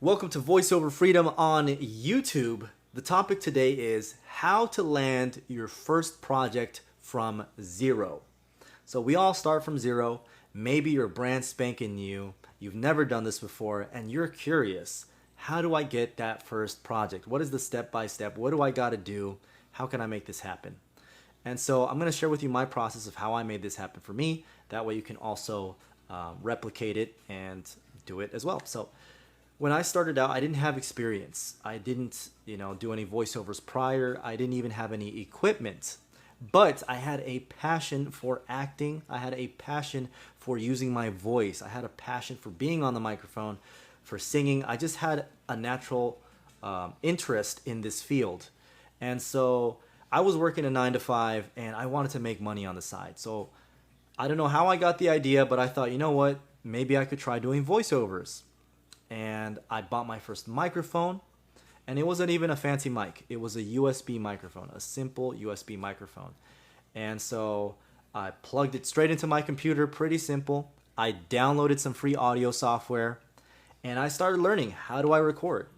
Welcome to VoiceOver Freedom on YouTube. The topic today is how to land your first project from zero. So we all start from zero. Maybe you're brand spanking new. You've never done this before and you're curious. How do I get that first project? What is the step-by-step? What do I got to do? How can I make this happen? And so I'm going to share with you my process of how I made this happen for me. That way you can also replicate it and do it as well. So when I started out, I didn't have experience. I didn't, do any voiceovers prior. I didn't even have any equipment. But I had a passion for acting. I had a passion for using my voice. I had a passion for being on the microphone, for singing. I just had a natural interest in this field. And so I was working a 9 to 5 and I wanted to make money on the side. So I don't know how I got the idea, but I thought, you know what? Maybe I could try doing voiceovers. And I bought my first microphone, and it wasn't even a fancy mic. It was a USB microphone, a simple USB microphone. And so I plugged it straight into my computer, pretty simple. I downloaded some free audio software, and I started learning, how do I record?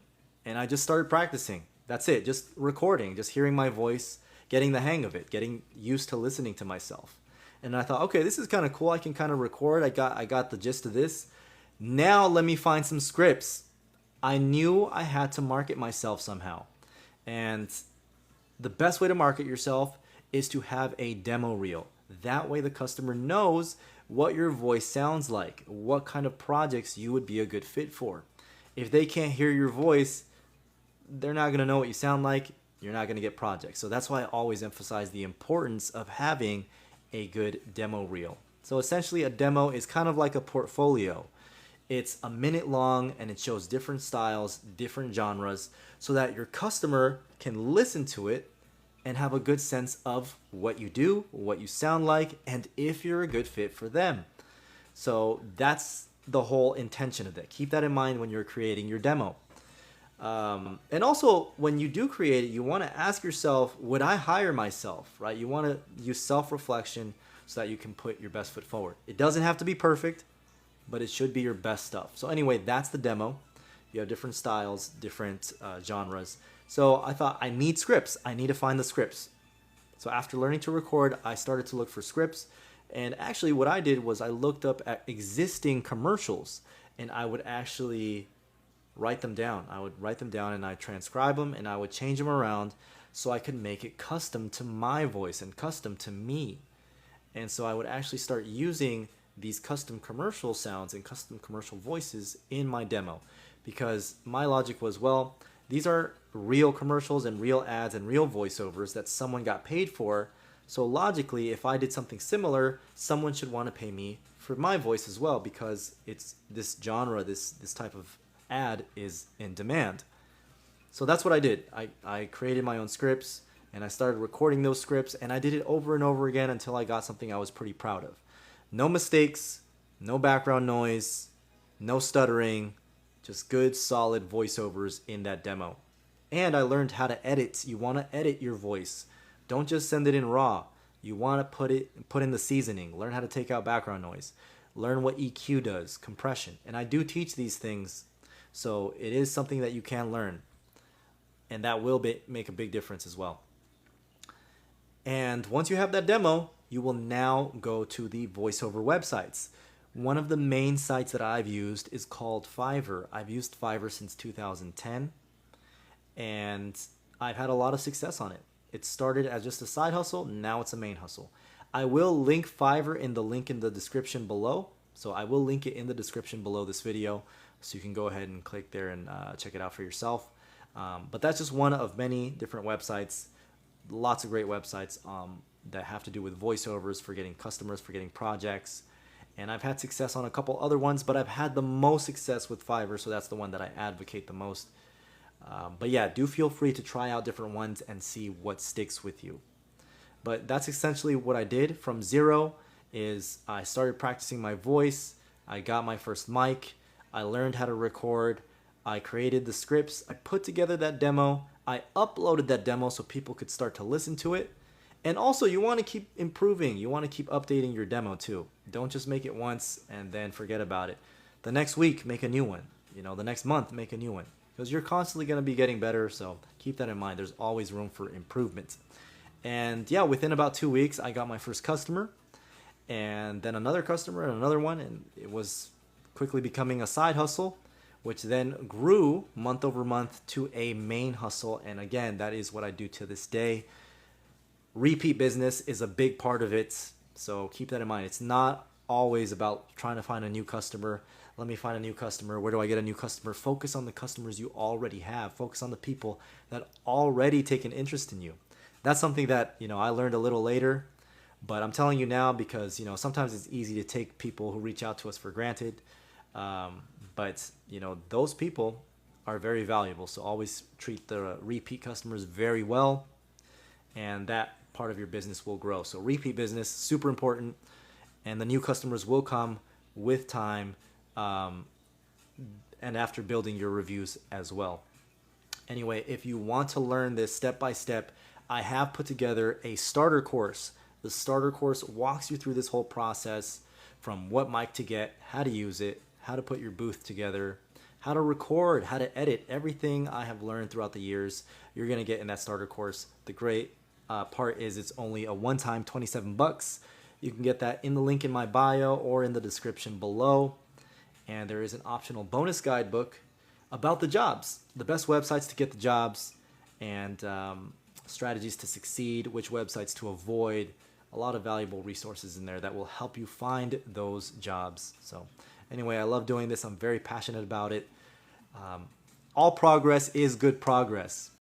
And I just started practicing. That's it, just recording, just hearing my voice, getting the hang of it, getting used to listening to myself. And I thought, okay, this is kind of cool. I can kind of record. I got the gist of this. Now let me find some scripts. I knew I had to market myself somehow. And the best way to market yourself is to have a demo reel. That way the customer knows what your voice sounds like, what kind of projects you would be a good fit for. If they can't hear your voice, they're not going to know what you sound like. You're not going to get projects. So that's why I always emphasize the importance of having a good demo reel. So essentially a demo is kind of like a portfolio. It's a minute long and it shows different styles, different genres, so that your customer can listen to it and have a good sense of what you do, what you sound like, and if you're a good fit for them. So that's the whole intention of that. Keep that in mind when you're creating your demo. And also, when you do create it, you want to ask yourself, would I hire myself, right? You want to use self-reflection so that you can put your best foot forward. It doesn't have to be perfect, but it should be your best stuff. So anyway, that's the demo. You have different styles, different genres. So I thought, I need scripts. I need to find the scripts. So after learning to record, I started to look for scripts. And actually what I did was I looked up at existing commercials and I would actually write them down. I would write them down and I transcribe them and I would change them around so I could make it custom to my voice and custom to me. And so I would actually start using these custom commercial sounds and custom commercial voices in my demo, because my logic was, well, these are real commercials and real ads and real voiceovers that someone got paid for. So logically, if I did something similar, someone should want to pay me for my voice as well, because it's this genre, this type of ad is in demand. So that's what I did. I created my own scripts and I started recording those scripts, and I did it over and over again until I got something I was pretty proud of. No mistakes, no background noise, no stuttering, just good solid voiceovers in that demo. And I learned how to edit. You want to edit your voice. Don't just send it in raw. You want to put in the seasoning. Learn how to take out background noise. Learn what EQ does, compression. And I do teach these things, so it is something that you can learn. And that will make a big difference as well. And once you have that demo, you will now go to the voiceover websites. One of the main sites that I've used is called Fiverr. I've used Fiverr since 2010, and I've had a lot of success on it. It started as just a side hustle, now it's a main hustle. I will link Fiverr in the link in the description below. So I will link it in the description below this video, so you can go ahead and click there and check it out for yourself. But that's just one of many different websites. Lots of great websites that have to do with voiceovers, for getting customers, for getting projects. And I've had success on a couple other ones, but I've had the most success with Fiverr, so that's the one that I advocate the most. But yeah, do feel free to try out different ones and see what sticks with you. But that's essentially what I did from zero. Is I started practicing my voice, I got my first mic, I learned how to record, I created the scripts, I put together that demo, I uploaded that demo so people could start to listen to it. And also, you want to keep improving. You want to keep updating your demo too. Don't just make it once and then forget about it. The next week, make a new one. the next month make a new one, because you're constantly going to be getting better. So keep that in mind. There's always room for improvement. And yeah, within about 2 weeks, I got my first customer, and then another customer and another one, and it was quickly becoming a side hustle, which then grew month over month to a main hustle. And again, that is what I do to this day. Repeat business is a big part of it, so keep that in mind. It's not always about trying to find a new customer. Let me find a new customer. Where do I get a new customer? Focus on the customers you already have. Focus on the people that already take an interest in you. That's something that I learned a little later, but I'm telling you now because sometimes it's easy to take people who reach out to us for granted. But those people are very valuable. So always treat the repeat customers very well, and that part of your business will grow. So repeat business, super important, and the new customers will come with time, and after building your reviews as well. Anyway, if you want to learn this step by step, I have put together a starter course. The starter course walks you through this whole process, from what mic to get, how to use it, how to put your booth together, how to record, how to edit. Everything I have learned throughout the years, you're going to get in that starter course. The great part is it's only a one-time $27. You can get that in the link in my bio or in the description below. And there is an optional bonus guidebook about the jobs, the best websites to get the jobs, and strategies to succeed, which websites to avoid. A lot of valuable resources in there that will help you find those jobs. So anyway, I love doing this. I'm very passionate about it. All progress is good progress.